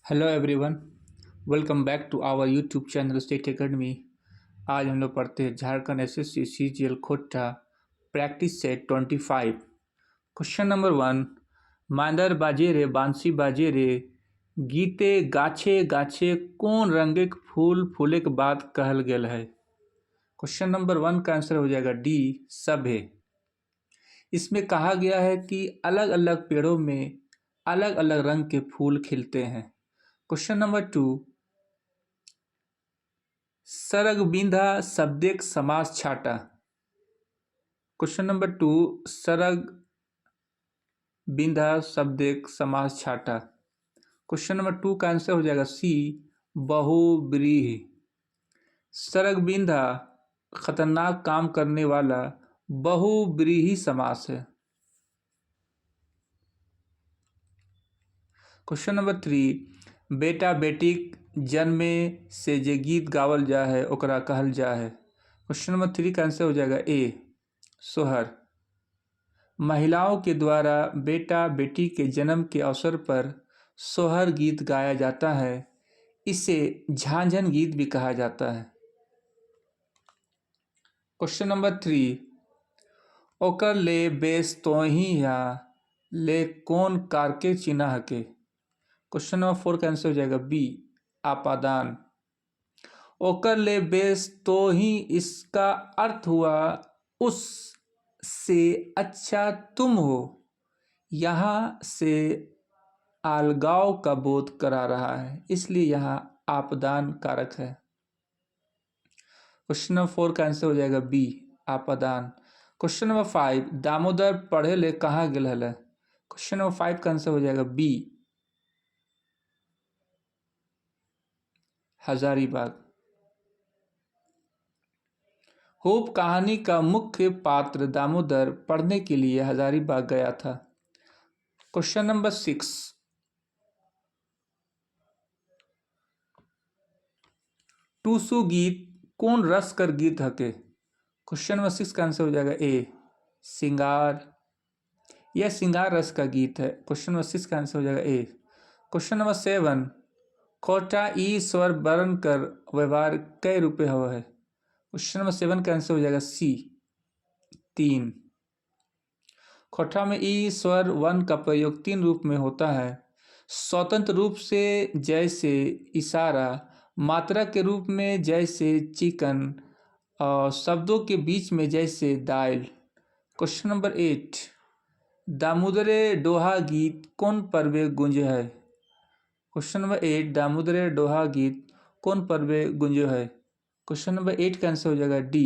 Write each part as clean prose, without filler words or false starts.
Hello everyone. Welcome back to our YouTube channel State Academy. आज हम लोग पढ़ते हैं Jharkhand SSC CGL Khortha practice set 25। Question number 1। मांदर बाजे रे बांसी बाजे रे गीते गाछे गाछे कौन रंगेक फूल फूलेक बाद कहल गेल है। क्वेश्चन नंबर 1 का आंसर हो जाएगा डी, सभे। इसमें कहा गया है कि अलग अलग पेड़ों में अलग अलग रंग के फूल खिलते हैं। Question number 2। सरगबिंधा शब्देक समास छाटा। Question number 2। सरगबिंधा शब्देक समास छाटा। क्वेश्चन नंबर 2 का आंसर हो जाएगा सी, बहुव्रीहि। सरगबिंधा खतरनाक काम करने वाला बहुव्रीहि समास है। Question number 3। बेटा बेटीक जन्मे से जे गीत गावल जा है ओकरा कहल जा है। क्वेश्चन नंबर 3 का आंसर हो जाएगा ए, सोहर। महिलाओं के द्वारा बेटा बेटी के जन्म के अवसर पर सोहर गीत गाया जाता है। इसे झांझन गीत भी कहा जाता है। Question number 3। ओकर ले बेस तोही या ले कौन कारके चिन्ह के। क्वेश्चन नंबर 4 का आंसर हो जाएगा बी, आपादान। ओकर ले बेस तो ही इसका अर्थ हुआ उस से अच्छा तुम हो। यहाँ से अलगाव का बोध करा रहा है, इसलिए यहाँ आपदान कारक है। क्वेश्चन नंबर 4 का आंसर हो जाएगा बी, आपदान। Question number 5। दामोदर पढ़े ले कहाँ गेल है। क्वेश्चन नंबर 5 का आंसर हो जाएगा बी, हजारीबाग। होप कहानी का मुख्य पात्र दामोदर पढ़ने के लिए हजारीबाग गया था। Question number 6। टूसू गीत कौन रस कर गीत हके। क्वेश्चन नंबर 6 का आंसर हो जाएगा ए, सिंगार। यह सिंगार रस का गीत है। क्वेश्चन नंबर 6 का आंसर हो जाएगा ए। Question number 7। खोटा ई स्वर वर्ण कर व्यवहार कई रुपये हुआ है। क्वेश्चन नंबर 7 का आंसर हो जाएगा सी, 3। खोटा में ई स्वर वर्ण का प्रयोग 3 रूप में होता है। स्वतंत्र रूप से जैसे इशारा, मात्रा के रूप में जैसे चिकन, और शब्दों के बीच में जैसे दाल। Question number 8। दामोदरे डोहा गीत कौन पर्वे गुंजे है। Question number 8। दामोदरे डोहा गीत कौन पर्वे गुंजे है। क्वेश्चन नंबर 8 का आंसर हो जाएगा डी,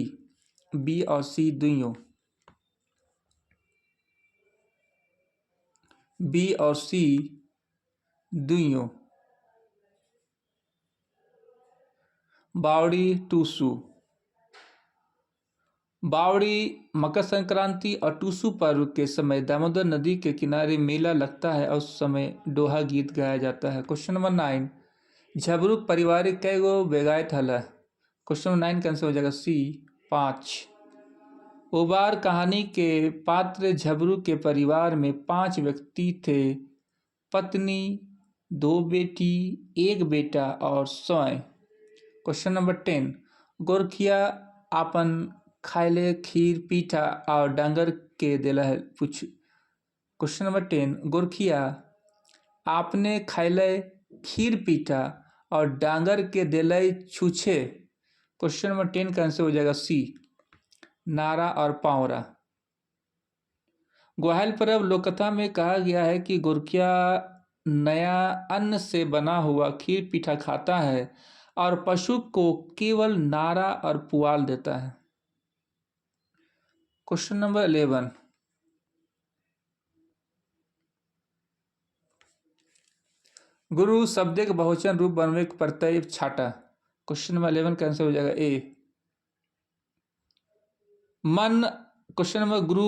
बी और सी दुइयों। बी और सी दुइयों। बावड़ी टूसू। बावड़ी मकर संक्रांति और टूसू पर्व के समय दामोदर नदी के किनारे मेला लगता है और उस समय डोहा गीत गाया जाता है। Question number 9। झबरुक पारिवारिक कई गो बेगायत हल। क्वेश्चन नंबर 9 का आंसर हो जाएगा सी, 5। उबार कहानी के पात्र झबरू के परिवार में 5 व्यक्ति थे, पत्नी, 2 बेटी, 1 बेटा और स्वयं। Question number 10। गोरखिया आपन खायले खीर पीठा और डांगर के दिला है पूछ। Question number 10। गोरखिया आपने खायले खीर पीठा और डांगर के दिलय छूछे। क्वेश्चन नंबर 10 का आंसर हो जाएगा सी, नारा और पावरा। ग्वाल पर्व लोककथा में कहा गया है कि गोरखिया नया अन्न से बना हुआ खीर पीठा खाता है और पशु को केवल नारा और पुआल देता है। Question number 11। गुरु शब्द के बहुवचन रूप बनवे के प्रत्यय छाटा। क्वेश्चन नंबर 11 का आंसर हो जाएगा ए, मन। क्वेश्चन नंबर गुरु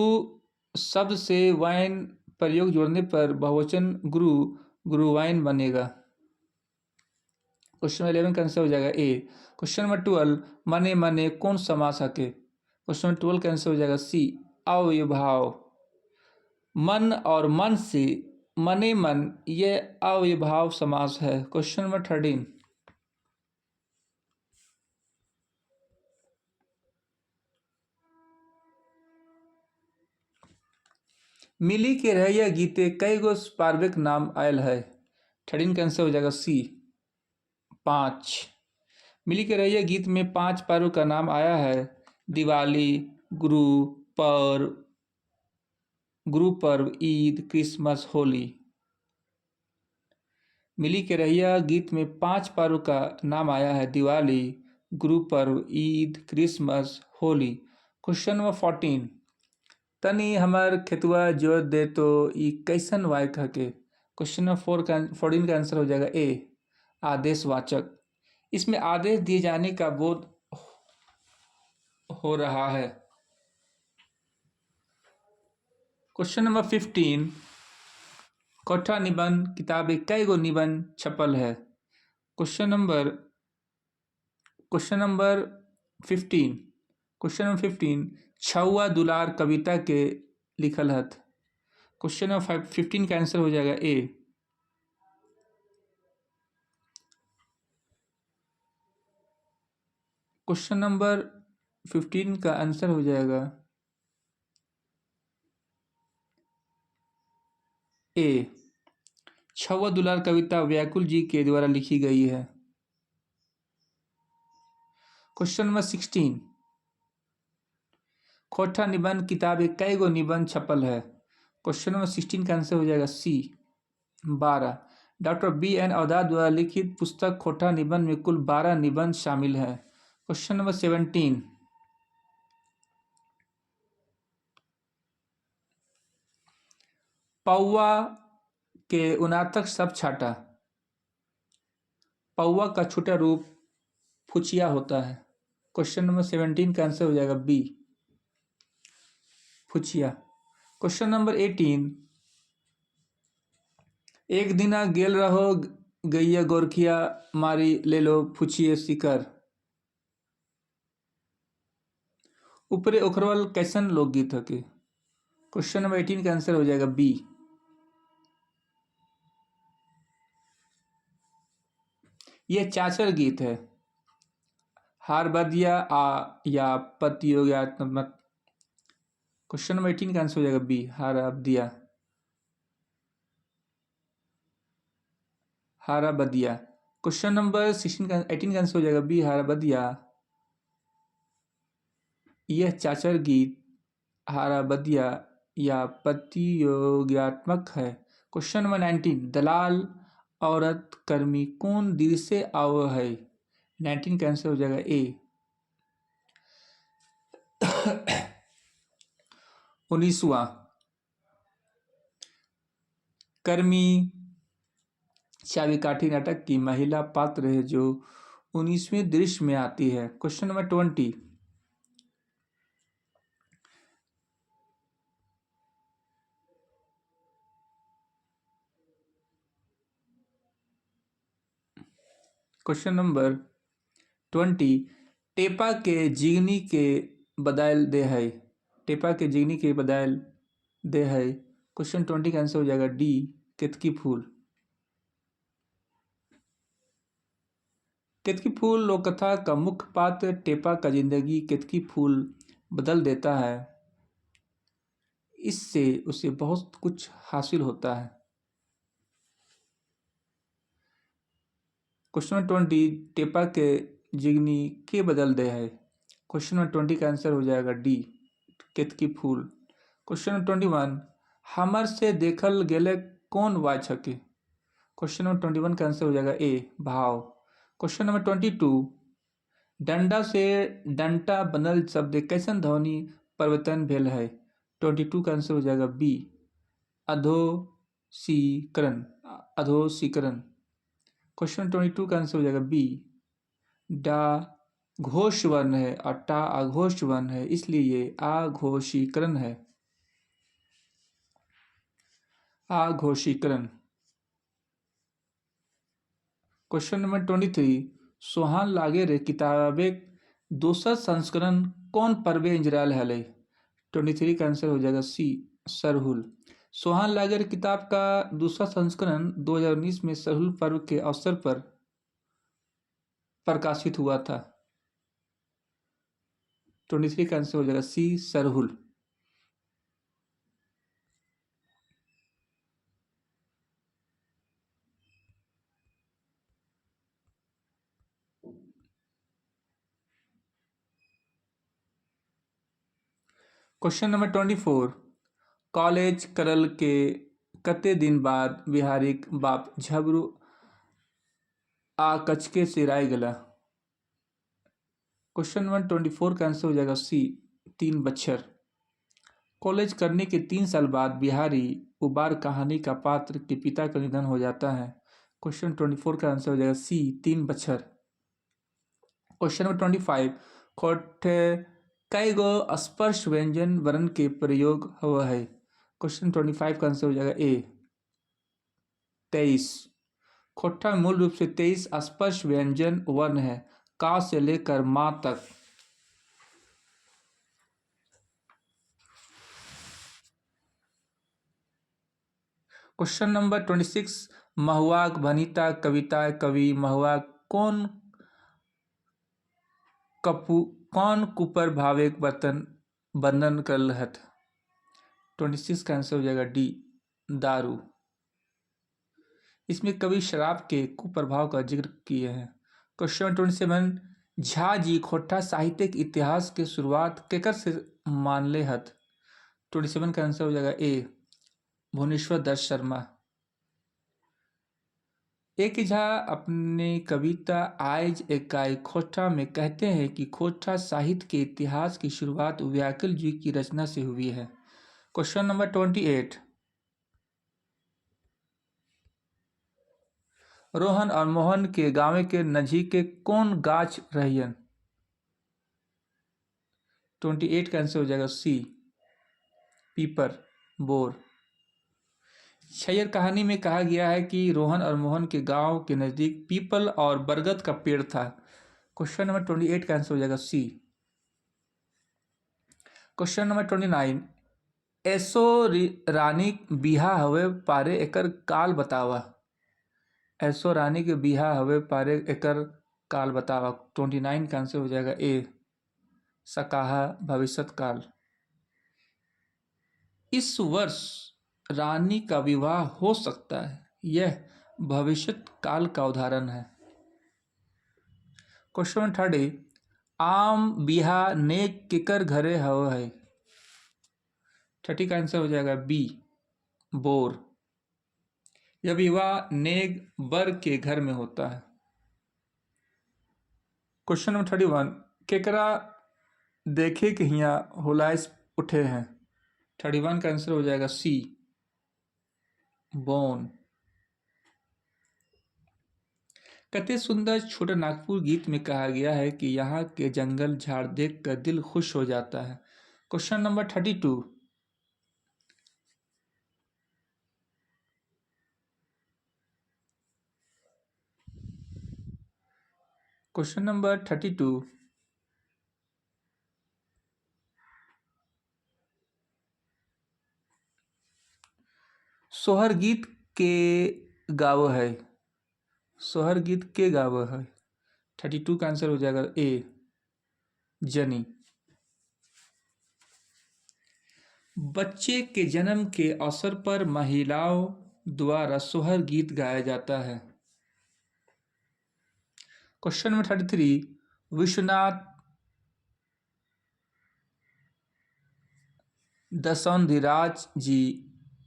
शब्द से वाइन प्रयोग जोड़ने पर बहुवचन गुरु, गुरुवाइन बनेगा। क्वेश्चन नंबर 11 का आंसर हो जाएगा ए। Question number 12। मने मने कौन समास हके। क्वेश्चन नंबर 12 का आंसर हो जाएगा सी, अव्ययभाव। मन और मन से मने मन ये अविभाव समास है। Question number 13। मिली के रहिया गीते कई गो पार्विक नाम आयल है। 13 कैंसिल हो जाएगा सी 5। मिली के रहिया गीत में 5 पर्व का नाम आया है। दिवाली, गुरु पर्व, गुरु पर्व, ईद, क्रिसमस, होली। मिली के रहिया गीत में 5 पर्व का नाम आया है। Diwali, Guru Parv, Eid, Christmas, Holi. Question number 14। तनी हमार खेतुआ जोत दे तो ई कैसन वाक्य हके। क्वेश्चन नंबर 14 का आंसर हो जाएगा ए आदेशवाचक। इसमें आदेश दिए जाने का बोध हो रहा है। Question number 15। कोठा निबंध किताबे कई गो निबंध छपल है। Question number 15। क्वेश्चन नंबर 15 छुआ दुलार कविता के लिखल हत। क्वेश्चन नंबर 15 का आंसर हो जाएगा ए। क्वेश्चन नंबर 15 का आंसर हो जाएगा ए। छुआ दुलार कविता व्याकुल जी के द्वारा लिखी गई है। Question number 16। खोटा निबंध किताब कई गो निबंध छपल है। क्वेश्चन नंबर 16 का आंसर हो जाएगा सी 12। डॉक्टर बी एन अवधार द्वारा लिखित पुस्तक खोटा निबंध में कुल 12 निबंध शामिल है। Question number 17। पौवा के उनार्थक शब्द छाटा। पौवा का छोटा रूप फुचिया होता है। क्वेश्चन नंबर 17 का आंसर हो जाएगा बी फुचिया। Question number 18। एक दिना गेल रहो गैया गोरखिया मारी ले लो फुचिए शिकर। ऊपरे ओखरवल कैसन लोकगीत हके। क्वेश्चन नंबर 18 का आंसर हो जाएगा बी। यह चाचर गीत है। हार बदिया आ या प्रतियोगात्मक। क्वेश्चन नंबर 18 का आंसर हो जाएगा बी हार बदिया हारा बदिया। क्वेश्चन नंबर 18 का आंसर हो जाएगा बी हारा बदिया। यह चाचर गीत हारा बदिया या प्रतियोगात्मक है। Question number 19। दलाल औरत कर्मी कौन दिल से आव है। 19 का आंसर हो जाएगा ए 19वां। कर्मी चाबीकाठी नाटक की महिला पात्र है जो 19वें दृश्य में आती है। Question number 20। Question number 20। टेपा के जिगनी के बदायल दे है। टेपा के जिगनी के बदायल दे है। क्वेश्चन 20 का आंसर हो जाएगा डी केतकी फूल। केतकी फूल लोककथा का मुख्य पात्र टेपा का जिंदगी केतकी फूल बदल देता है। इससे उसे बहुत कुछ हासिल होता है। Question number 20। टेपा के जिगनी के बदल दे है। क्वेश्चन नंबर 20 का आंसर हो जाएगा डी केतकी फूल। Question number 21। हमर से देखल गेले कौन वाच हके। क्वेश्चन नंबर 21 का आंसर हो जाएगा ए भाव। Question number 22। डंडा से डंटा बनल शब्द कैसन ध्वनि परिवर्तन भेल है। 22 का आंसर हो जाएगा बी अधोसीकरण अधोसीकरण। क्वेश्चन 22 का आंसर हो जाएगा बी डा घोष वर्ण है और टा अघोष वर्ण है इसलिए ये आघोषीकरण है आघोषीकरण। Question number 23। सोहान लागे रे किताबे दोसर संस्करण कौन पर्वे इंजराल हले। 23 का आंसर हो जाएगा सी सरहुल। सोहान लागर किताब का दूसरा संस्करण 2019 में सरहुल पर्व के अवसर पर प्रकाशित हुआ था। 23 का आंसर हो जाएगा सी, सरहुल। क्वेश्चन नंबर 24, कॉलेज करल के कते दिन बाद बिहारिक बाप झबरू आ कचके से राय गला। क्वेश्चन नंबर 24 का आंसर हो जाएगा सी, 3 बच्छर। कॉलेज करने के 3 साल बाद बिहारी उबार कहानी का पात्र के पिता का निधन हो जाता है। क्वेश्चन 24 का आंसर हो जाएगा सी, 3 बच्छर। क्वेश्चन नंबर 25, खोटे कई गो स्पर्श व्यंजन वर्ण के प्रयोग हुआ है। क्वेश्चन 25 का आंसर हो जाएगा ए, 23। खोट्ठा मूल रूप से 23 स्पर्श व्यंजन वर्ण है, का से लेकर मां तक। क्वेश्चन नंबर 26, महुआक भनिता कविता कवि महुआक कौन कुपर भावेक वर्णन करल हथ। 26 का आंसर हो जाएगा डी, दारू। इसमें कवि शराब के कुप्रभाव का जिक्र किए हैं। क्वेश्चन 27, झा जी खोट्ठा साहित्यिक इतिहास के शुरुआत केकर से मानले हथ। 27 का आंसर हो जाएगा ए, भुवनेश्वर दत्त शर्मा। एक झा अपने कविता आयज इकाई खोट्ठा में कहते हैं कि खोट्ठा साहित्य के इतिहास की शुरुआत व्याकुल जी की रचना से हुई है। क्वेश्चन नंबर 28, रोहन और मोहन के गांव के नजीक कौन गाछ रहियन। 28 का आंसर हो जाएगा सी, पीपर, बोर। छैयर कहानी में कहा गया है कि रोहन और मोहन के गांव के नजदीक पीपल और बरगद का पेड़ था। क्वेश्चन नंबर 28 का आंसर हो जाएगा सी। क्वेश्चन नंबर 29, ऐसो रानी बिहा हवे पारे एकर काल बतावा। ऐसो रानी के बिहा हवे पारे एकर काल बतावा। 29 का आंसर हो जाएगा ए, सकाहा, भविष्यत काल। इस वर्ष रानी का विवाह हो सकता है, यह भविष्यत काल का उदाहरण है। क्वेश्चन 30, आम बिहा नेक केकर घरे हव है। 30 का आंसर हो जाएगा बी, बोर। यह विवाह नेग बर के घर में होता है। क्वेश्चन नंबर 31, केकरा देखे के हिया हुलाइस उठे हैं। 31 का आंसर हो जाएगा सी, बोन। कते सुंदर छोटा नागपुर गीत में कहा गया है कि यहाँ के जंगल झाड़ देख कर दिल खुश हो जाता है। क्वेश्चन नंबर 32, क्वेश्चन नंबर 32, सोहर गीत के गाव है। सोहर गीत के गाव है। 32 का आंसर हो जाएगा ए, जनी। बच्चे के जन्म के अवसर पर महिलाओं द्वारा सोहर गीत गाया जाता है। क्वेश्चन नंबर 33, विश्वनाथ दसौंधिराज जी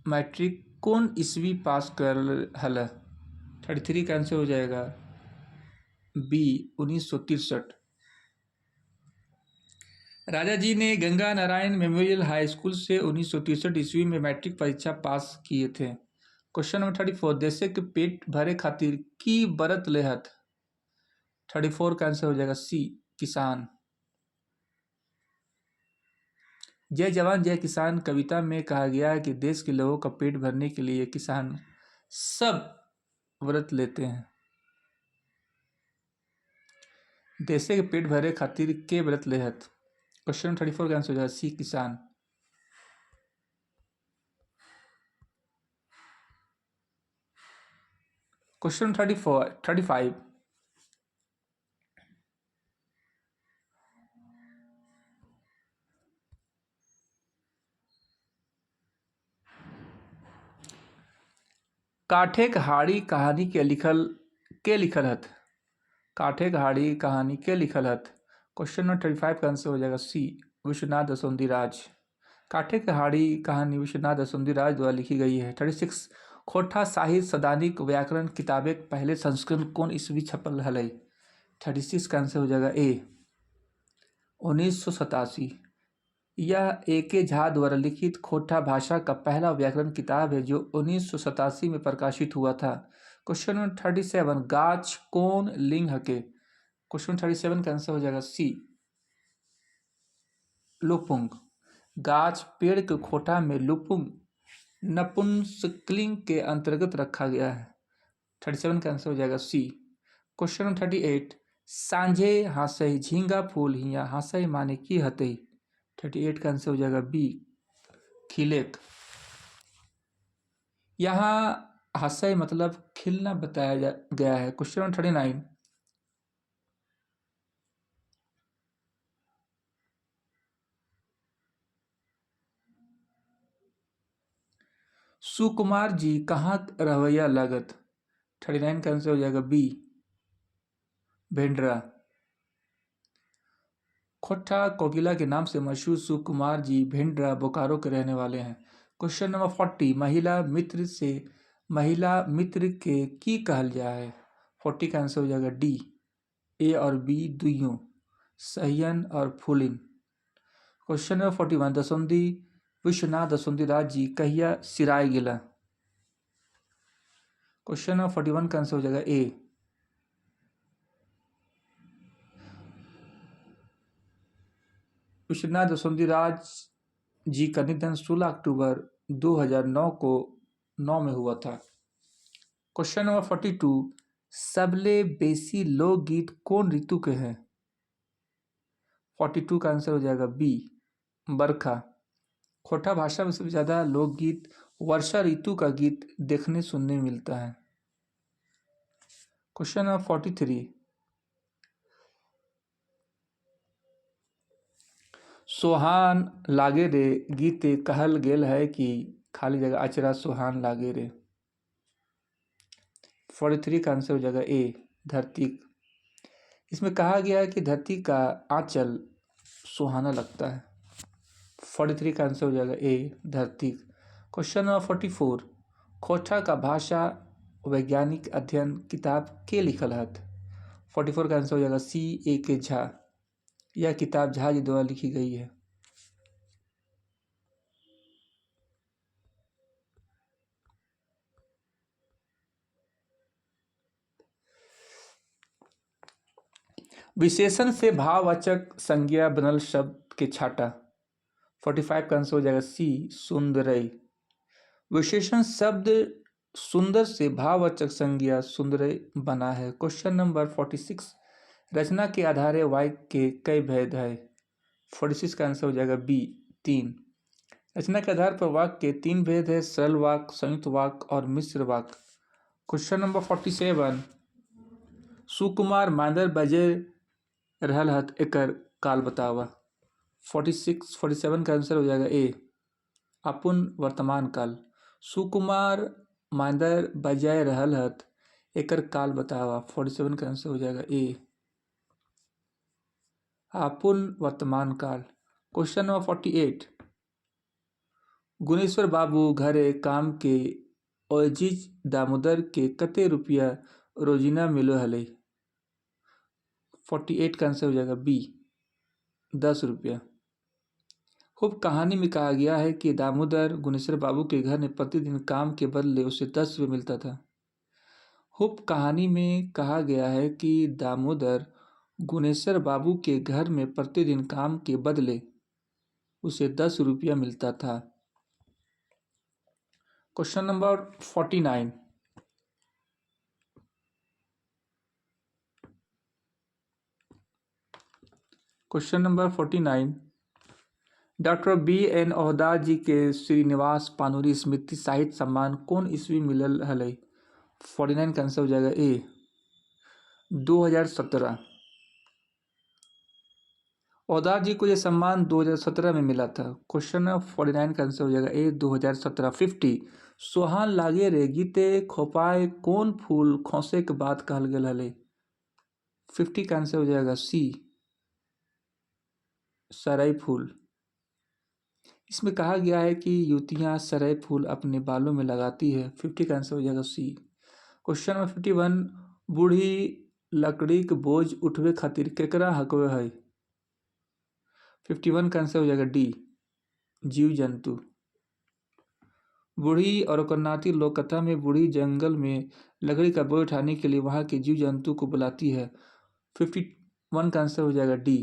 मैट्रिक कौन ईस्वी पास कर हल। 33 का आंसर हो जाएगा बी, 1963। राजा जी ने Ganga Narayan memorial high school से 1963 ईस्वी में मैट्रिक परीक्षा पास किए थे। क्वेश्चन नंबर 34, देश के पेट भरे खातिर की बरत लेहत। 34 का आंसर हो जाएगा सी, किसान। जय जवान जय किसान कविता में कहा गया है कि देश के लोगों का पेट भरने के लिए किसान सब व्रत लेते हैं। देश के पेट भरे खातिर के व्रत लेहत। क्वेश्चन 34 का आंसर हो जाएगा सी, किसान। क्वेश्चन 35। काठेक हाड़ी कहानी के लिखल हथ। काठेक हाड़ी कहानी के लिखल हथ। क्वेश्चन नंबर 35 का आंसर हो जाएगा सी, विश्वनाथ दसोंधी राज। काठेक हाड़ी कहानी विश्वनाथ दसोंधी राज द्वारा लिखी गई है। 36 खोटा साहित्य सदानिक व्याकरण किताबे पहले संस्करण कौन ईस्वी छपल हलै? 36 का आंसर हो जाएगा ए, 1987। यह ए के झा द्वारा लिखित खोटा भाषा का पहला व्याकरण किताब है जो 1987 में प्रकाशित हुआ था। क्वेश्चन नंबर 37 गाछ कौन लिंग हके? क्वेश्चन 37 का आंसर हो जाएगा सी, लुपुंग। गाछ पेड़ के खोटा में लुपुंग नपुंसकलिंग के अंतर्गत रखा गया है। 37 का आंसर हो जाएगा सी। क्वेश्चन नंबर 38 सांझे हासई झींगा फूल हिया हासई माने की हतई? 38 का आंसर हो जाएगा बी, खिलेक। यहाँ हासई मतलब खिलना बताया गया है। क्वेश्चन नंबर 39 सुकुमार जी कहाँ रवैया लागत? 39 का आंसर हो जाएगा बी, भेंडरा। खोटा कोकिला के नाम से मशहूर सुकुमार जी भेंडरा बोकारो के रहने वाले हैं। क्वेश्चन नंबर 40 महिला मित्र के की कहल जाए? 40 का आंसर हो जाएगा डी, ए और बी दुइयों, सहियन और फूलिन। क्वेश्चन नंबर 41 दसोंधी विश्वनाथ दसोंधी राज जी कहिया सिराय गिला? क्वेश्चन नंबर 41 का आंसर हो जाएगा ए, विश्वनाथ दसोंधी राज जी का निधन 16 अक्टूबर 2009 में हुआ था। क्वेश्चन नंबर 42 सबले बेसी लोकगीत कौन ऋतु के हैं? 42 का आंसर हो जाएगा बी, बरखा। खोटा भाषा में सबसे ज्यादा लोकगीत वर्षा ऋतु का गीत देखने सुनने में मिलता है। क्वेश्चन नंबर 43 सोहान लागे रे गीते कहल गेल है कि खाली जगह अचरा सोहान लागे रे? 43 का आंसर हो जाएगा ए, धरती। इसमें कहा गया है कि धरती का आंचल सुहाना लगता है। 43 का आंसर हो जाएगा ए, धरती। क्वेश्चन नंबर 44 खोटा का भाषा वैज्ञानिक अध्ययन किताब के लिखल हथ? 44 का आंसर हो जाएगा सी, ए के झा। यह किताब झा जी द्वारा लिखी गई है। विशेषण से भाववाचक संज्ञा बनल शब्द के छाटा? 45 का आंसर हो जाएगा सी, सुंदरई। विशेषण शब्द सुंदर से भाववाचक संज्ञा सुंदरई बना है। क्वेश्चन नंबर 46 रचना के आधारे वाक्य के कई भेद है? 46 का आंसर हो जाएगा बी, 3। रचना के आधार पर वाक्य के 3 भेद है, सरल वाक्य, संयुक्त वाक्य और मिश्र वाक्य। क्वेश्चन नंबर 47 सुकुमार मांदर बजे रहल हत एकर काल बतावा? 47 का आंसर हो जाएगा ए, अपुन वर्तमान काल। सुकुमार मांदर बजाय रहल हत एकर काल बतावा? 47 का आंसर हो जाएगा ए, अपुन वर्तमान काल। क्वेश्चन नंबर 48 गुणेश्वर बाबू घरे काम के ओजिज दामोदर के कते रुपया रोजीना मिलो हले? 48 का आंसर हो जाएगा बी, 10 रुपया। खूब कहानी में कहा गया है कि दामोदर गुणेश्वर बाबू के घर में प्रतिदिन काम के बदले उसे 10 रुपये मिलता था। खूब कहानी में कहा गया है कि दामोदर गुणेश्वर बाबू के घर में प्रतिदिन काम के बदले उसे 10 रुपया मिलता था। Question number 49 question number 49 doctor B N ओहदा जी के श्रीनिवास पानुरी स्मृति साहित्य सम्मान कौन ईस्वी मिलल हलै? 49 का आंसर हो जाएगा ए 2017। औदार जी को यह सम्मान 2017 में मिला था। क्वेश्चन 49 का आंसर हो जाएगा ए 2017। 50 सोहान लागे रे गीते खोपाए कौन फूल खोसे के बाद कहल गेल हले। 50 का आंसर हो जाएगा सी सराई फूल। इसमें कहा गया है कि युवतियां सराय फूल अपने बालों में लगाती है। 50 का आंसर हो जाएगा सी। क्वेश्चन नंबर 51 बूढ़ी लकड़ी के बोझ उठवे खातिर केकरा हकवे है। 51 का आंसर हो जाएगा डी जीव जंतु। बूढ़ी और ओकर नाती लोक कथा में बूढ़ी जंगल में लकड़ी का बोझ उठाने के लिए वहां के जीव जंतु को बुलाती है। 51 का आंसर हो जाएगा डी।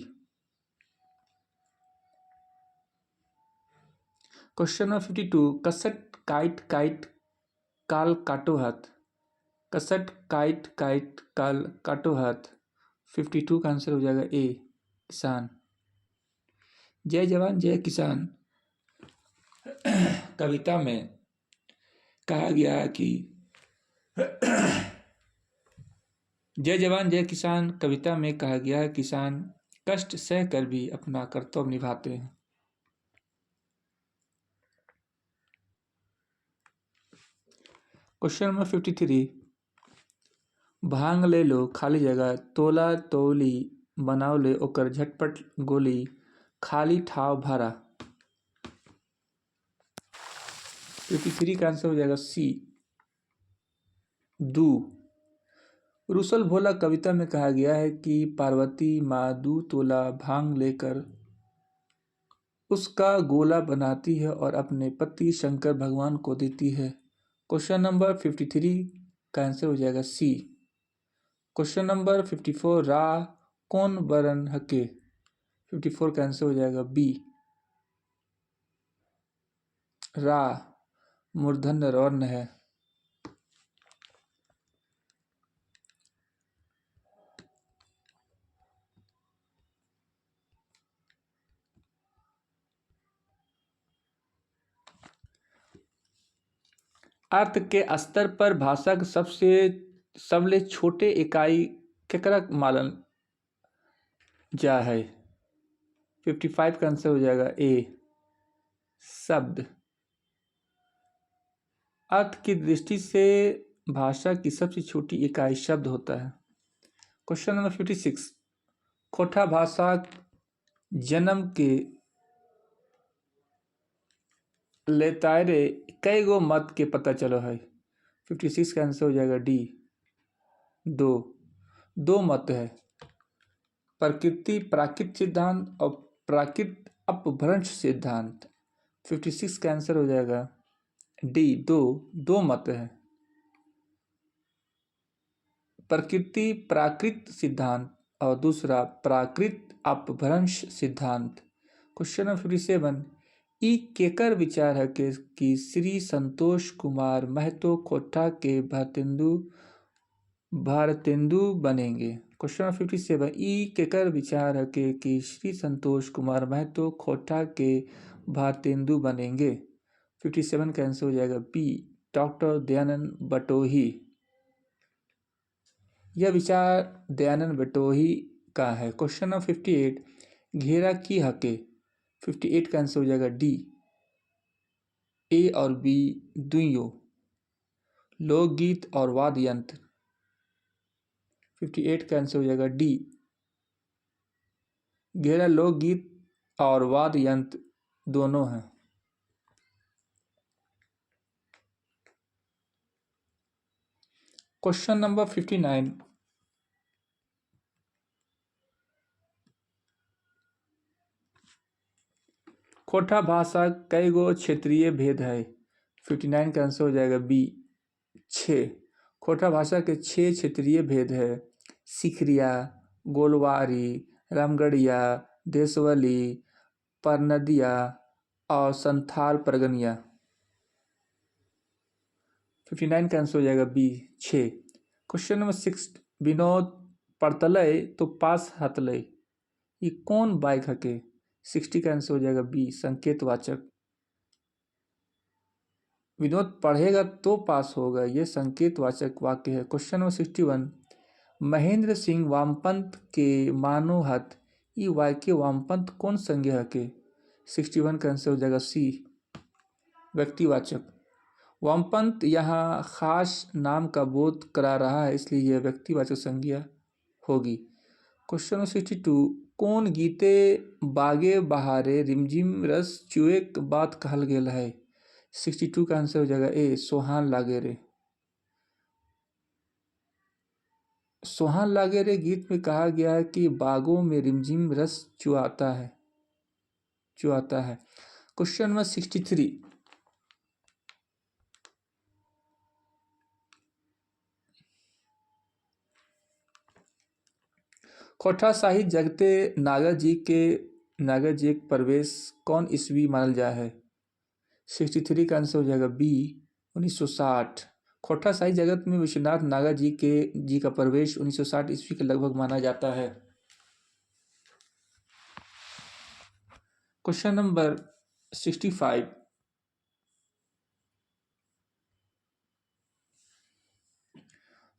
क्वेश्चन नंबर 52 कसट काइट काइट काल काटो हाथ। कसट काइट काइट काल काटो हाथ। 52 का आंसर हो जाएगा ए किसान। जय जवान जय किसान कविता में कहा गया है कि जय जवान जय किसान कविता में कहा गया है किसान कष्ट सह कर भी अपना कर्तव्य निभाते हैं। क्वेश्चन नंबर 53 भांग ले लो खाली जगह तोला तोली बनाओ ले ओकर झटपट गोली खाली ठाव भरा। 53 का आंसर हो जाएगा सी दू। रुसल भोला कविता में कहा गया है कि पार्वती माँ 2 तोला भांग लेकर उसका गोला बनाती है और अपने पति शंकर भगवान को देती है। क्वेश्चन नंबर 53 का आंसर हो जाएगा सी। क्वेश्चन नंबर 54 रा कौन बरन हके। 54 का आंसर हो जाएगा बी रा मूर्धन्य वर्ण है। अर्थ के स्तर पर भाषा के सबले छोटे इकाई केकरा मानल जा है। 55 का आंसर हो जाएगा ए शब्द। अर्थ की दृष्टि से भाषा की सबसे छोटी इकाई शब्द होता है। क्वेश्चन नंबर 56 खोटा भाषा जन्म के लेतायरे कई गो मत के पता चलो है। 56 का आंसर हो जाएगा डी दो मत है प्रकृति प्राकृत सिद्धांत और प्राकृत अपभ्रंश सिद्धांत। 56 का आंसर हो जाएगा डी दो मत है प्रकृति प्राकृत सिद्धांत और दूसरा प्राकृत अपभ्रंश सिद्धांत। क्वेश्चन नंबर 57 ई केकर विचार है कि श्री संतोष कुमार महतो खोटा के भारतेंदु बनेंगे। क्वेश्चन नंबर 57 ई केकर विचार है कि श्री संतोष कुमार महतो खोटा के भारतेंदु बनेंगे। 57 का आंसर हो जाएगा बी डॉक्टर दयानंद बटोही। यह विचार दयानंद बटोही का है। क्वेश्चन नंबर 58 घेरा की हके। 58 का आंसर हो जाएगा डी ए और बी दुइयों लोकगीत और वाद्य यंत्र। 58 का आंसर हो जाएगा डी घेरा लोकगीत और वाद्य यंत्र दोनों हैं। क्वेश्चन नंबर 59 खोटा भाषा कई गो क्षेत्रीय भेद है। 59 का आंसर हो जाएगा बी 6। खोटा भाषा के 6 क्षेत्रीय भेद है सिखरिया गोलवारी रामगढ़िया देशवली परनदिया और संथाल परगनिया। 59 का आंसर हो जाएगा बी 6। क्वेश्चन नंबर 6 विनोद पड़तलय तो पास हतलय ये कौन बाइक हके। 60 का आंसर हो जाएगा बी संकेतवाचक। विनोद पढ़ेगा तो पास होगा, ये संकेतवाचक वाक्य है। क्वेश्चन नंबर 61, महेंद्र सिंह वामपंथ के मानो हत, ई वाक्य वामपंथ कौन संज्ञा के? 61 का आंसर हो जाएगा सी, व्यक्तिवाचक। वामपंथ यहाँ खास नाम का बोध करा रहा है, इसलिए यह व्यक्तिवाचक संज्ञा होगी। क्वेश्चन नंबर 62, कौन गीते बागे बहारे रिमझिम रस चुए बात कहल गेल है? 62 का आंसर हो जाएगा ए, सोहान लागे रे। सोहान लागे रे गीत में कहा गया है कि बागों में रिमझिम रस चुआता है। क्वेश्चन नंबर 63, खोटा साहित्य जगते नागर जी के प्रवेश कौन ईस्वी मानल जा है? 63 का आंसर हो जाएगा बी, 1960। खोटा साहित्य जगत में विश्वनाथ नागर जी का प्रवेश 1960 ईस्वी के लगभग माना जाता है। क्वेश्चन नंबर 65,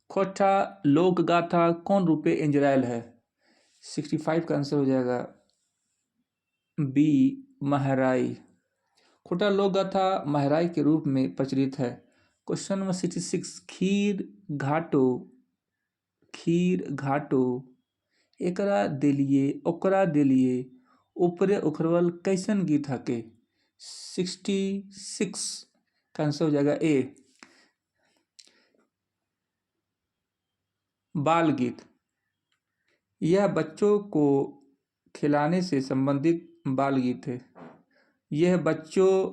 खोटा लोक गाथा कौन रूपे इंजरायल है? 65 का आंसर हो जाएगा बी, महराई। खोटा लोक गाथा महराई के रूप में प्रचलित है। क्वेश्चन नंबर 66, खीर घाटो एकरा दिलिए ऊपरे उखरवल कैसन गीत हके? 66 का आंसर हो जाएगा ए, बाल गीत। यह बच्चों को खिलाने से संबंधित बाल गीत है। यह बच्चों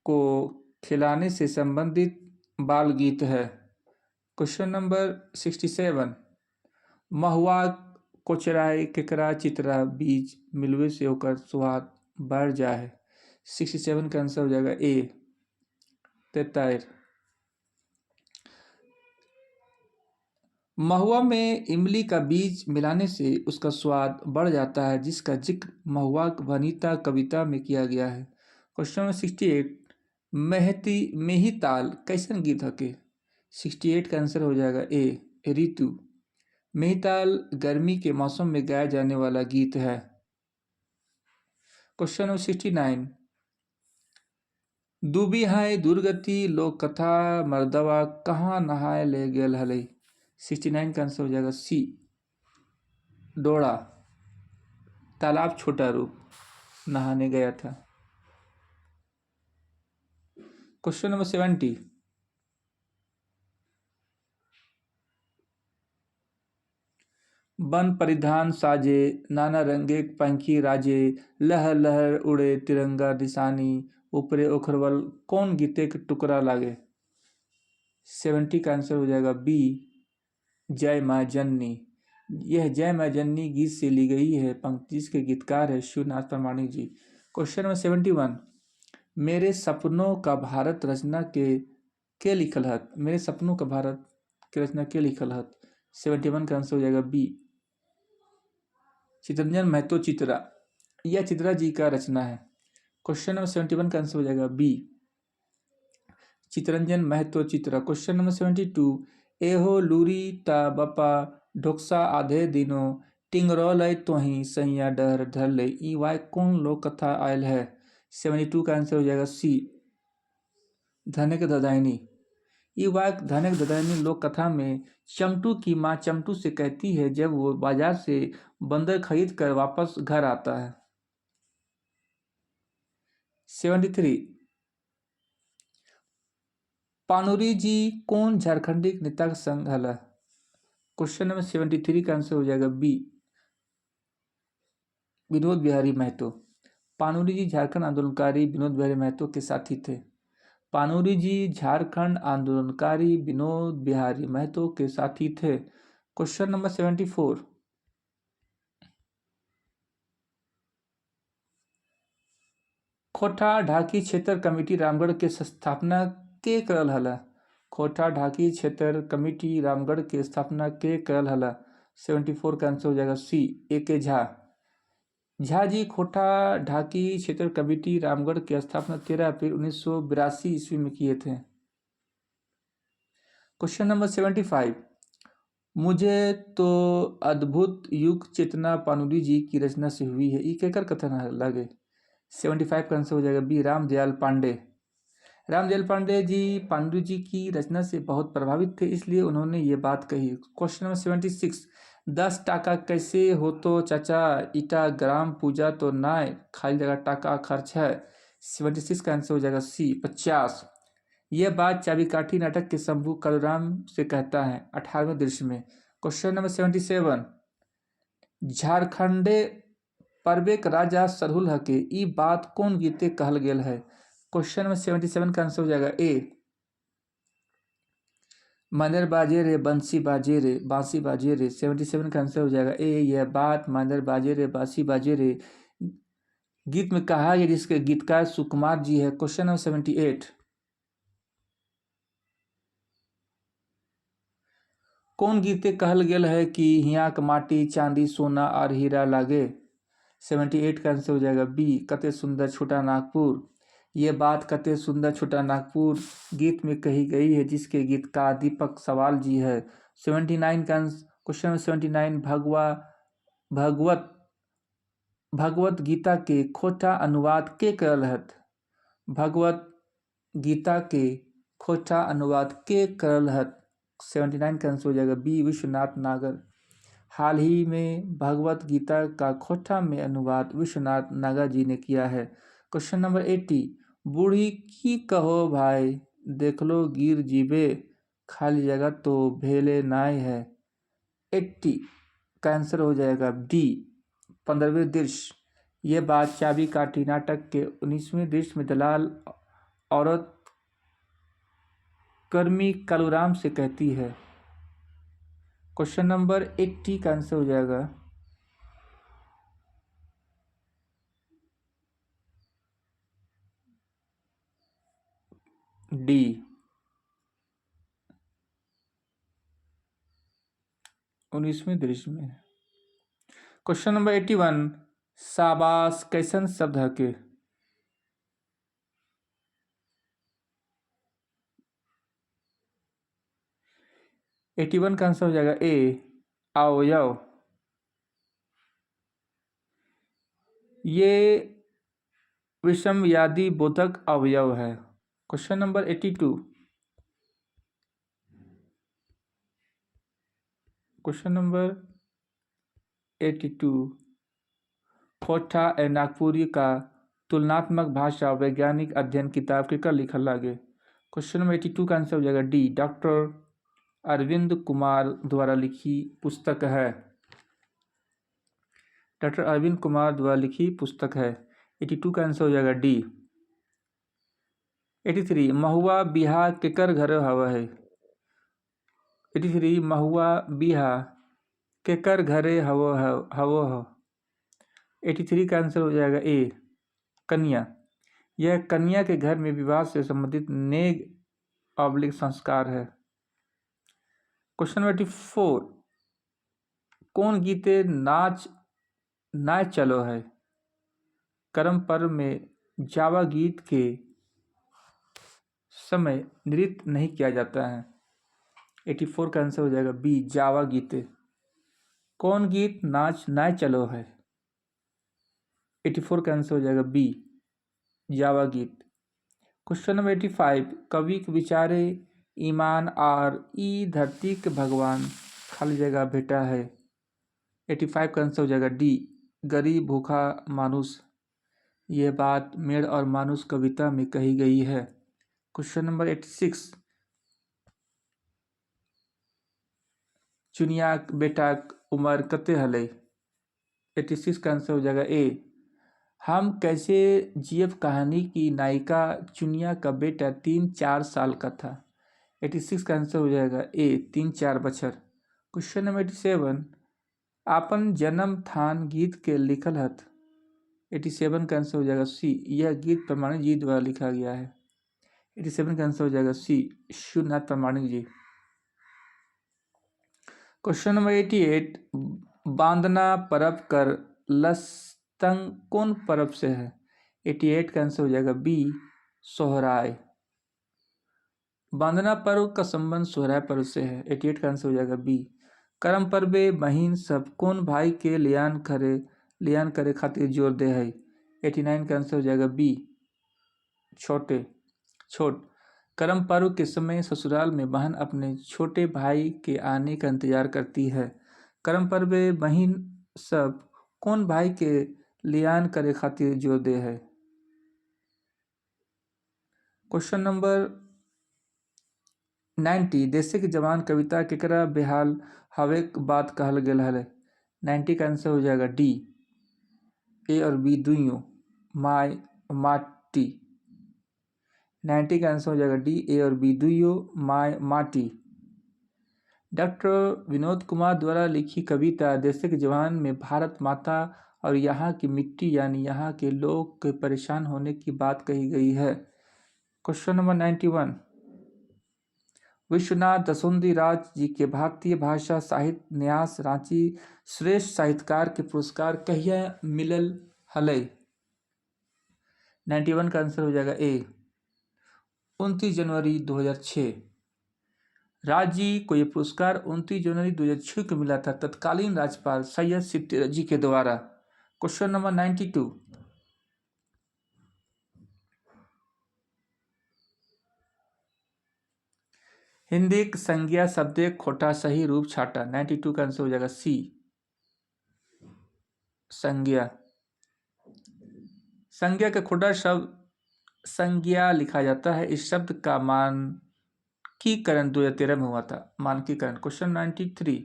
को खिलाने से संबंधित बाल गीत है। क्वेश्चन नंबर 67, महुआ कोचराए केकरा चितरा बीज मिलवे से होकर स्वाद बढ़ जाए। 67 का आंसर हो जाएगा ए, तेतैर। महुआ में इमली का बीज मिलाने से उसका स्वाद बढ़ जाता है, जिसका जिक्र महुआ वनिता कविता में किया गया है। क्वेश्चन नंबर 68, मेहिताल कैसन गीत हके? 68 का आंसर हो जाएगा ए, ऋतु। मेहिताल गर्मी के मौसम में गाया जाने वाला गीत है। क्वेश्चन नंबर 69, डूबी है दुर्गति लोक कथा मर्दवा कहाँ नहाए ले गेल हले? 69 का आंसर हो जाएगा सी, डोड़ा। तालाब छोटा रूप नहाने गया था। क्वेश्चन नंबर 70, बन परिधान साजे नाना रंगे पंखी राजे लहर लहर उड़े तिरंगा दिशानी ऊपरे उखरवल कौन गीते के टुकड़ा लागे? 70 का आंसर हो जाएगा बी, जय माँ जननी। यह जय माँ जननी गीत से ली गई है पंक्ति, जिसके गीतकार है शिवनाथ प्रामाणिक जी। क्वेश्चन नंबर 71, मेरे सपनों का भारत रचना के लिखल हत? मेरे सपनों का भारत की रचना के लिखल हत? 71 का आंसर हो जाएगा बी, चितरंजन महतो चित्रा। यह चित्रा जी का रचना है। क्वेश्चन नंबर 71 का आंसर हो जाएगा B, Chittaranjan Mahato Chitra. Question number 72, एहो लूरी ता बपा ढोक्सा आधे दिनों टिंगरौल तोही सैया डर धरले, ई वाय कौन लोक कथा आयल है? 72 का आंसर हो जाएगा सी, धनक ददायनी। ये वाक्य धनक ददायनी लोक कथा में चमटू की माँ चमटू से कहती है जब वो बाजार से बंदर खरीद कर वापस घर आता है। 73, पानुरी जी कौन झारखंडी नेता का संग हला? क्वेश्चन नंबर 73 का आंसर हो जाएगा बी, विनोद बिहारी महतो। पानुरी जी झारखंड आंदोलनकारी विनोद बिहारी महतो के साथी थे। पानुरी जी झारखंड आंदोलनकारी विनोद बिहारी महतो के साथी थे। क्वेश्चन नंबर 74, खोटा ढाकी क्षेत्र कमेटी रामगढ़ के स्थापना के करल हला? खोटा ढाकी क्षेत्र कमेटी रामगढ़ के स्थापना के करल हला? 74 का आंसर हो जाएगा सी, ए के झा। झाजी खोटा ढाकी क्षेत्र कमेटी रामगढ़ की स्थापना 13 अप्रैल 1982 ईस्वी में किए थे। क्वेश्चन नंबर 75, मुझे तो अद्भुत युग चेतना पानुली जी की रचना से हुई है, ये कहकर कथन लगे। 75 का आंसर हो जाएगा बी, रामदयाल पांडे। रामदयाल पांडे जी पांडु जी की रचना से बहुत प्रभावित थे, इसलिए उन्होंने ये बात कही। क्वेश्चन नंबर 76, 10 टाका कैसे हो तो चाचा, ईटा ग्राम पूजा तो नाय, खाली जगह टाका खर्च है। 76 का आंसर हो जाएगा सी, 50। यह बात चाबीकाठी नाटक के शंभू कलराम से कहता है 18वें दृश्य में। क्वेश्चन नंबर 77, झारखंडे परबेक राजा सरहुल हके ई बात कौन गीते कहल गेल है। क्वेश्चन नंबर 77 का आंसर हो जाएगा ए, मांदर बाजे रे बंसी बाजे रे बांसी बाजे रे। 77 का आंसर हो जाएगा ए, यह बात मांदर बाजे रे बांसी बाजे रे गीत में कहा गया, जिसके गीतकार सुकुमार जी है। क्वेश्चन नंबर 78, कौन गीते कहल गेल है कि हियाक माटी चांदी सोना और हीरा लागे। 78 का आंसर हो जाएगा बी, कते सुंदर छोटा नागपुर। ये बात कते सुंदर छोटा नागपुर गीत में कही गई है, जिसके गीतकार दीपक सवाल जी है। 79 का क्वेश्चन नंबर 79, भगवत भगवत गीता के खोटा अनुवाद के करल हत। भगवत गीता के खोटा अनुवाद के करल हत। 79 का आंसर हो जाएगा बी, विश्वनाथ नागर। हाल ही में भगवत गीता का खोटा में अनुवाद विश्वनाथ नागर जी ने किया है। क्वेश्चन नंबर 80, बूढ़ी की कहो भाई देख लो गिर जीबे, खाली जगह तो भेले नाय है। 80 का आंसर हो जाएगा डी, 15वें दृश्य। ये बात चाबी काठी नाटक के 19वें दृश्य में दलाल औरत कर्मी कालूराम से कहती है। क्वेश्चन नंबर 80 का आंसर हो जाएगा डी, 19वें दृश्य में। क्वेश्चन नंबर 81, शाबाश कैसन शब्द है के। 81 का आंसर हो जाएगा ए, अवयव। ये विषमयादी बोधक अवयव है। क्वेश्चन नंबर 82, क्वेश्चन नंबर 82, खोटा ए नागपुरी का तुलनात्मक भाषा वैज्ञानिक अध्ययन किताब केकर लिखल लागे। क्वेश्चन नंबर 82 का आंसर हो जाएगा डी, डॉक्टर अरविंद कुमार द्वारा लिखी पुस्तक है। डॉक्टर अरविंद कुमार द्वारा लिखी पुस्तक है। 82 का आंसर हो जाएगा डी। 83, महुआ बिहा केकर घर हवा है। 83, महुआ बिहा केकर घरे हवो हो। 83 का आंसर हो जाएगा ए, कन्या। यह कन्या के घर में विवाह से संबंधित नेग ऑब्लिक संस्कार है। क्वेश्चन नंबर 84, कौन गीते नाच नाय चलो है। कर्म पर्व में जावा गीत के समय नृत्य नहीं किया जाता है। 84 का आंसर हो जाएगा बी, जावा गीते। कौन गीत नाच नाय चलो है। 84 का आंसर हो जाएगा बी, जावा गीत। क्वेश्चन नंबर 85, कवि के विचारे ईमान और ई धरती के भगवान खाली जगह बेटा है। 85 का आंसर हो जाएगा डी, गरीब भूखा मानुस। यह बात मेड़ और मानुस कविता में कही गई है। क्वेश्चन नंबर 86, चुनिया बेटा उमर कते हले। 86 का आंसर हो जाएगा ए, हम कैसे जीएफ कहानी की नायिका चुनिया का बेटा 3-4 साल का था। 86 का आंसर हो जाएगा ए, 3-4 बछर। क्वेश्चन नंबर 87, आपन जन्म थान गीत के लिखल हत। 87 का आंसर हो जाएगा सी, यह गीत प्रमाणिक जी द्वारा लिखा गया है। 87 का आंसर हो जाएगा सी, शिवनाथ प्रमाणिक जी। क्वेश्चन नंबर 88, बांदना परब कर लस तंग कौन पर्व से है? 88 का आंसर हो जाएगा बी, सोहराय। बांधना पर्व का संबंध सोहराय पर्व से है। 88 का आंसर हो जाएगा बी। करम पर्वे बहिन सब कौन भाई के लियान करे खातिर जोर दे है? 89 का आंसर हो जाएगा बी, छोट। करम पर्व के समय ससुराल में बहन अपने छोटे भाई के आने का इंतजार करती है। करम पर्वे बहिन सब कौन भाई के लियान करे खातिर जोर दे है? क्वेश्चन नंबर 90, देशे के जवान कविता केकरा बेहाल हवे बात कहल गेल हले? 90 का आंसर हो जाएगा डी, ए और बी दुइयों, माटी। 90 का आंसर हो जाएगा डी, ए और बी दुइयों, माटी। डॉक्टर विनोद कुमार द्वारा लिखी कविता देशे के जवान में भारत माता और यहाँ की मिट्टी यानी यहाँ के लोग के परेशान होने की बात कही गई है। क्वेश्चन नंबर 91, विश्वनाथ दसोंदी राज जी के भारतीय भाषा साहित्य न्यास रांची श्रेष्ठ साहित्यकार के पुरस्कार कहिया मिलल हले? 91 का आंसर हो जाएगा ए, 29 जनवरी 2006। राज जी को यह पुरस्कार 29 जनवरी 2006 को मिला था तत्कालीन राज्यपाल सैयद सिद्दीकी रजी के द्वारा। क्वेश्चन नंबर 92, हिंदी संज्ञा शब्द खोटा सही रूप छाटा। 92 का आंसर हो जाएगा सी, संज्ञा। संज्ञा का खोटा शब्द संज्ञा लिखा जाता है। इस शब्द का मानकीकरण 2013 में हुआ था, मानकीकरण। क्वेश्चन 93,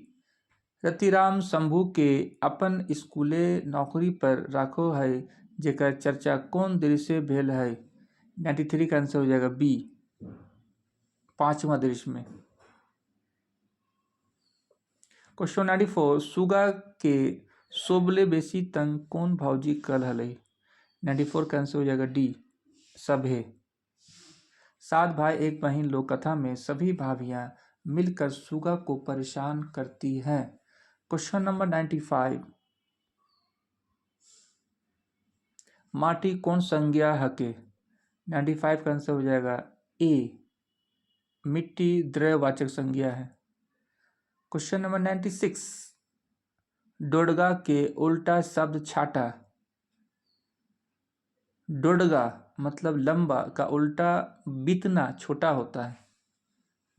रतिराम शंभू के अपन स्कूले नौकरी पर राखो है जेकर चर्चा कौन दृश्य भेल है? 93 का आंसर हो जाएगा बी, 5वां दृश्य में। क्वेश्चन 94, सुगा के सोबले बेसी तंग कौन भौजी कल हले? 94 का आंसर हो जाएगा डी, सभे। 7 भाई एक बहन लोक कथा में सभी भाभियां मिलकर सुगा को परेशान करती हैं। क्वेश्चन नंबर 95, माटी कौन संज्ञा हके? 95 का आंसर हो जाएगा ए, मिट्टी द्रव्यवाचक संज्ञा है। क्वेश्चन नंबर 96, डोडगा के उल्टा शब्द छाटा। डोडगा मतलब लंबा का उल्टा बितना छोटा होता है,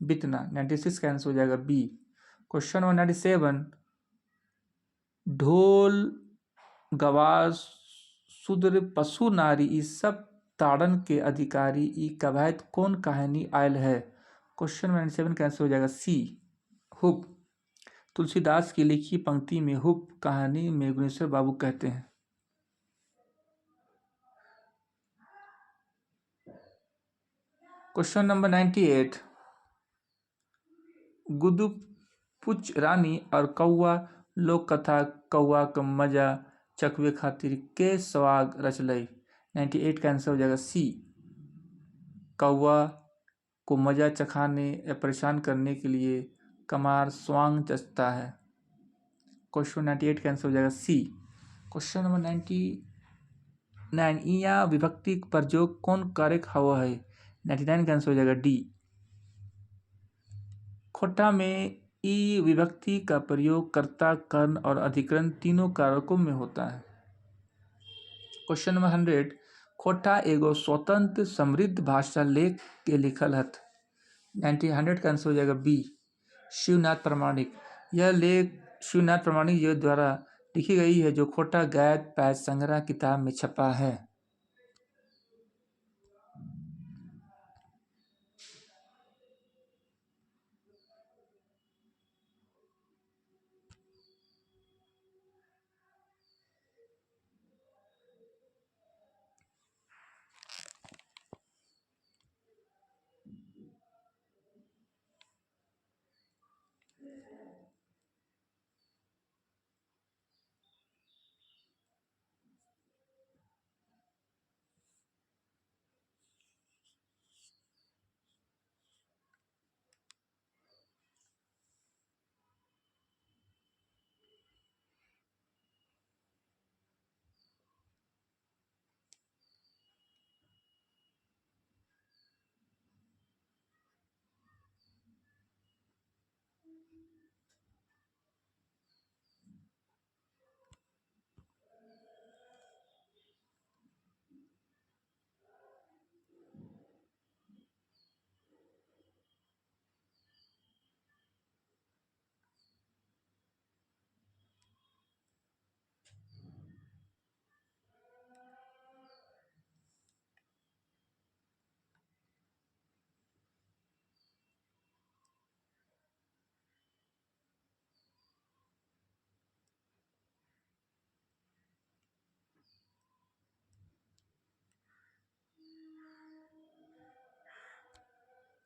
बितना। 96 का आंसर हो जाएगा बी। क्वेश्चन नंबर 97, ढोल गवार शूद्र पशु नारी ई सब ताड़न के अधिकारी ई कवायद कौन कहानी आयल है? क्वेश्चन नंबर 97 का आंसर हो जाएगा सी, हुप। तुलसीदास की लिखी पंक्ति में हुप कहानी में गुणेश्वर बाबू कहते हैं। क्वेश्चन नंबर 98, गुदुपुच रानी और कौआ लोक कथा कौआ का मजा चखवे खातिर के स्वाग रचलई? 98 का आंसर हो जाएगा सी, कौआ को मजा चखाने या परेशान करने के लिए कमार स्वांग रचता है। क्वेश्चन 98 का आंसर हो जाएगा सी। क्वेश्चन नंबर 99, इया विभक्ति प्रयोग कौन कारक हवा है? 99 का आंसर हो जाएगा डी, खोटा में ई विभक्ति का प्रयोग कर्ता, कर्ण और अधिकरण तीनों कारकों में होता है। क्वेश्चन नंबर 100, खोटा एगो स्वतंत्र समृद्ध भाषा लेख के लिखल हथ। 100 का आंसर हो जाएगा बी, शिवनाथ प्रामाणिक। यह लेख शिवनाथ प्रामाणिक जी द्वारा लिखी गई है जो खोटा गैद पैच संग्रह किताब में छपा है।